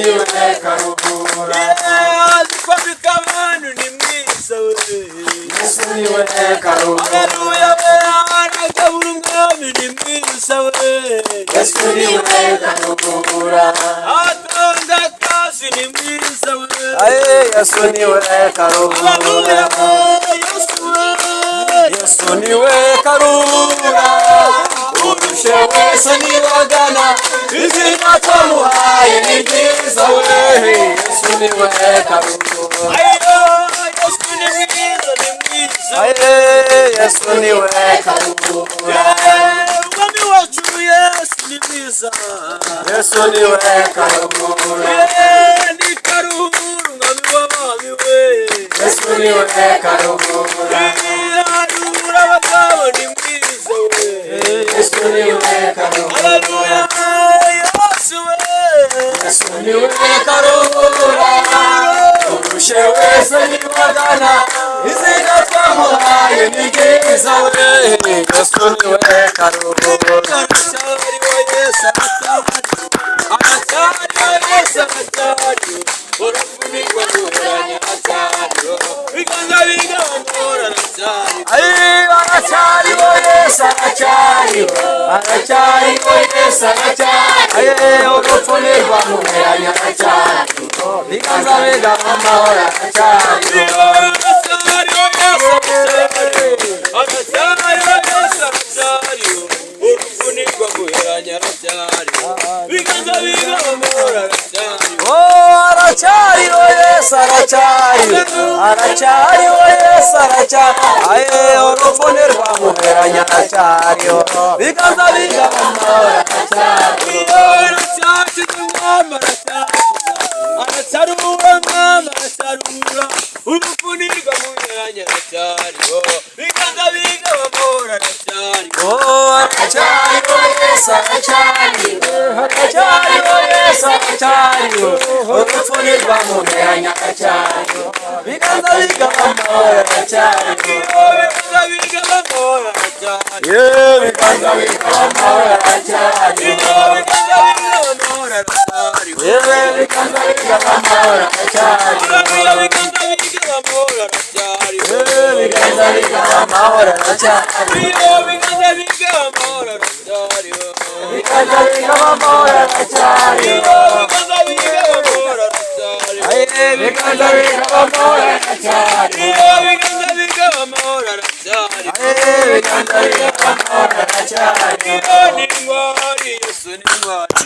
niwe karuhura. Kwambika abantu ni mwiza we. Yesu niwe karuhura. Haleluya we. Aragabura umwami ni mwiza we. Yesu niwe karuhura. Atanga kazi ni mwiza we. Yesu niwe karuhura. Haleluya we. Yesu niwe karuhura. Urushe wese niwagana izina twamuhaye ni ryiza we. Yesu niwe karuhura. Yesu niwe karuhura. Umwami wacu Yesu ni mwiza. Yesu niwe karuhura. Ni karuhura umwami w'abami we. Yesu niwe karuhura. Arura abagabo ni mwiza we. Yesu niwe karuhura. Haleluya Yesu we. Yesu niwe karuhura. Urushe wese niwagana izina twamuhaye ni ryiza we. Yesu niwe karuhura. Aracyariho Yesu aracyariho. Urupfu ntirwamumeranya aracyariho. Biganza bigaba amahoro aracyariho. Aracyariho Yesu aracyariho. Aracyariho Yesu aracyariho. Urupfu ntirwamumeranya aracyariho. Biganza bigaba amahoro aracyariho. Arasarura mama arasarura. Urupfu ntirwamumeranya aracyariho. Biganza bigaba amahoro aracyariho. Aracyariho Yesu aracyariho. Aracyariho Yesu aracyariho. Urupfu ntirwamumeranya aracyariho. Biganza bigaba amahoro aracyariho. Biganza bigaba amahoro aracyariho. Biganza bigaba amahoro aracyariho. Biganza bigaba amahoro aracyariho. Biganza bigaba amahoro aracyariho. Biganza bigaba amahoro aracyariho. Biganza bigaba amahoro aracyariho. Biganza bigaba amahoro aracyariho. Biganza bigaba amahoro aracyariho. Biganza bigaba amahoro aracyariho. Biganza bigaba amahoro aracyariho. Biganza bigaba amahoro aracyariho. Biganza bigaba amahoro aracyariho. Ni intwari Yesu ni intwari.